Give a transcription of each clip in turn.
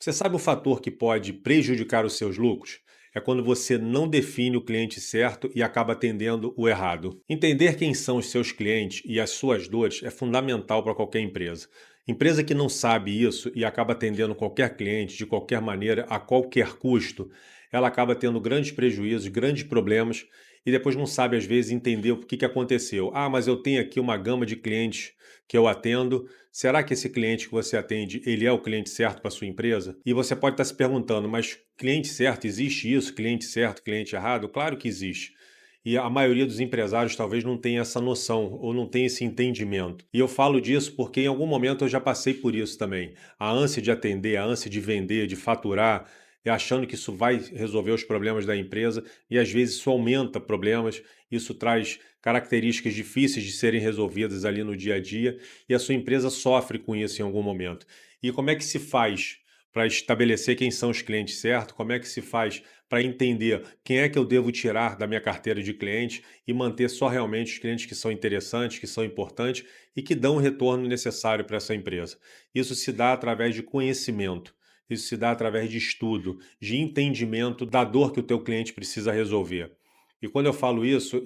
Você sabe o fator que pode prejudicar os seus lucros? É quando você não define o cliente certo e acaba atendendo o errado. Entender quem são os seus clientes e as suas dores é fundamental para qualquer empresa. Empresa que não sabe isso e acaba atendendo qualquer cliente de qualquer maneira, a qualquer custo, ela acaba tendo grandes prejuízos, grandes problemas e depois não sabe às vezes entender o que aconteceu. Ah, mas eu tenho aqui uma gama de clientes que eu atendo. Será que esse cliente que você atende, ele é o cliente certo para a sua empresa? E você pode estar se perguntando, mas cliente certo, existe isso? Cliente certo, cliente errado? Claro que existe. E a maioria dos empresários talvez não tenha essa noção ou não tenha esse entendimento. E eu falo disso porque em algum momento eu já passei por isso também. A ânsia de atender, a ânsia de vender, de faturar, e achando que isso vai resolver os problemas da empresa e às vezes isso aumenta problemas, isso traz características difíceis de serem resolvidas ali no dia a dia e a sua empresa sofre com isso em algum momento. E como é que se faz para estabelecer quem são os clientes certos? Como é que se faz para entender quem é que eu devo tirar da minha carteira de clientes e manter só realmente os clientes que são interessantes, que são importantes e que dão o retorno necessário para essa empresa? Isso se dá através de conhecimento. Isso se dá através de estudo, de entendimento da dor que o teu cliente precisa resolver. E quando eu falo isso,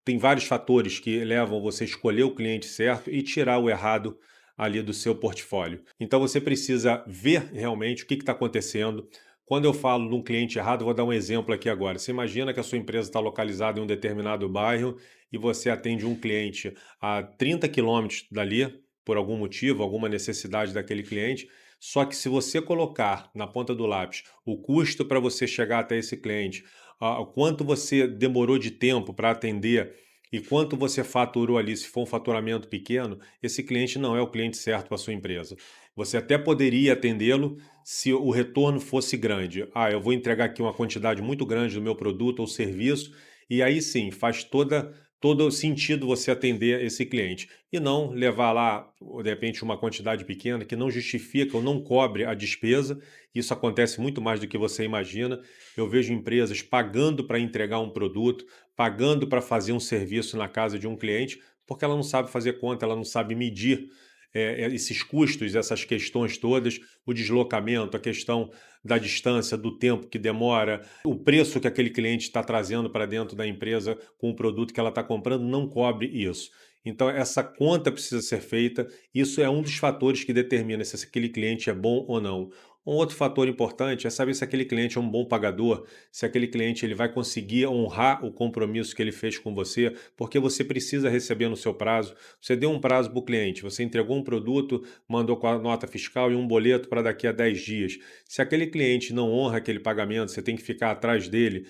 tem vários fatores que levam você a escolher o cliente certo e tirar o errado ali do seu portfólio. Então você precisa ver realmente o que está acontecendo. Quando eu falo de um cliente errado, vou dar um exemplo aqui agora. Você imagina que a sua empresa está localizada em um determinado bairro e você atende um cliente a 30 quilômetros dali, por algum motivo, alguma necessidade daquele cliente. Só que se você colocar na ponta do lápis o custo para você chegar até esse cliente, o quanto você demorou de tempo para atender e quanto você faturou ali, se for um faturamento pequeno, esse cliente não é o cliente certo para a sua empresa. Você até poderia atendê-lo se o retorno fosse grande. Ah, eu vou entregar aqui uma quantidade muito grande do meu produto ou serviço, e aí sim, faz todo sentido você atender esse cliente. E não levar lá, de repente, uma quantidade pequena que não justifica ou não cobre a despesa. Isso acontece muito mais do que você imagina. Eu vejo empresas pagando para entregar um produto, pagando para fazer um serviço na casa de um cliente, porque ela não sabe fazer conta, ela não sabe medir esses custos, essas questões todas, o deslocamento, a questão da distância, do tempo que demora, o preço que aquele cliente está trazendo para dentro da empresa com o produto que ela está comprando, não cobre isso. Então, essa conta precisa ser feita. Isso é um dos fatores que determina se aquele cliente é bom ou não. Um outro fator importante é saber se aquele cliente é um bom pagador, se aquele cliente ele vai conseguir honrar o compromisso que ele fez com você, porque você precisa receber no seu prazo. Você deu um prazo para o cliente, você entregou um produto, mandou com a nota fiscal e um boleto para daqui a 10 dias. Se aquele cliente não honra aquele pagamento, você tem que ficar atrás dele,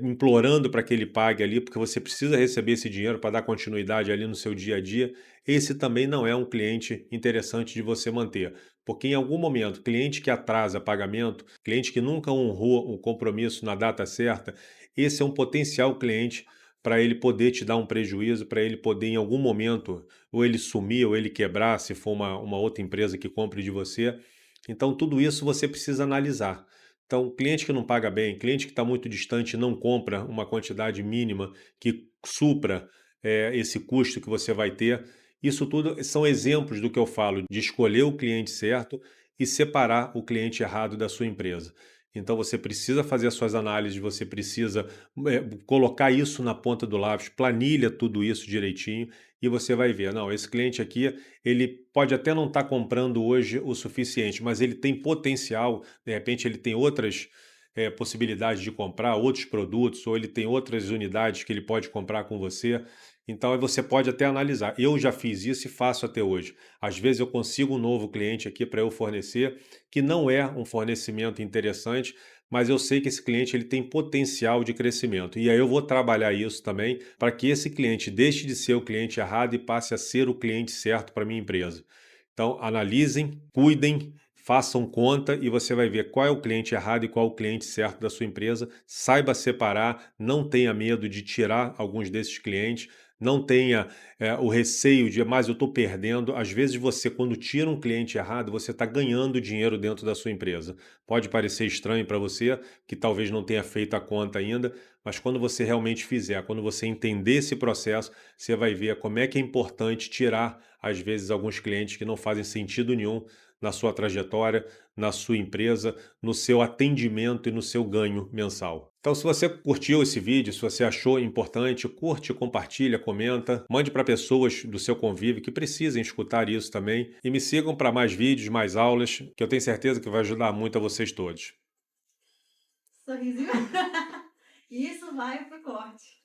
implorando para que ele pague ali, porque você precisa receber esse dinheiro para dar continuidade ali no seu dia a dia. Esse também não é um cliente interessante de você manter. Porque em algum momento, cliente que atrasa pagamento, cliente que nunca honrou o compromisso na data certa, esse é um potencial cliente para ele poder te dar um prejuízo, para ele poder em algum momento ou ele sumir ou ele quebrar, se for uma outra empresa que compre de você. Então, tudo isso você precisa analisar. Então, cliente que não paga bem, cliente que está muito distante e não compra uma quantidade mínima que supra esse custo que você vai ter, isso tudo são exemplos do que eu falo, de escolher o cliente certo e separar o cliente errado da sua empresa. Então você precisa fazer as suas análises, você precisa colocar isso na ponta do lápis, planilha tudo isso direitinho e você vai ver, não, esse cliente aqui, ele pode até não estar comprando hoje o suficiente, mas ele tem potencial, de repente ele tem outras possibilidades de comprar outros produtos, ou ele tem outras unidades que ele pode comprar com você. Então, aí você pode até analisar. Eu já fiz isso e faço até hoje. Às vezes eu consigo um novo cliente aqui para eu fornecer, que não é um fornecimento interessante, mas eu sei que esse cliente ele tem potencial de crescimento. E aí eu vou trabalhar isso também para que esse cliente deixe de ser o cliente errado e passe a ser o cliente certo para minha empresa. Então, analisem, cuidem, façam conta e você vai ver qual é o cliente errado e qual é o cliente certo da sua empresa. Saiba separar, não tenha medo de tirar alguns desses clientes, não tenha o receio de, mas eu estou perdendo. Às vezes você, quando tira um cliente errado, você está ganhando dinheiro dentro da sua empresa. Pode parecer estranho para você, que talvez não tenha feito a conta ainda, mas quando você realmente fizer, quando você entender esse processo, você vai ver como é que é importante tirar, às vezes, alguns clientes que não fazem sentido nenhum na sua trajetória, na sua empresa, no seu atendimento e no seu ganho mensal. Então, se você curtiu esse vídeo, se você achou importante, curte, compartilha, comenta, mande para pessoas do seu convívio que precisem escutar isso também e me sigam para mais vídeos, mais aulas, que eu tenho certeza que vai ajudar muito a vocês todos. Sorrisinho. Isso vai pro corte.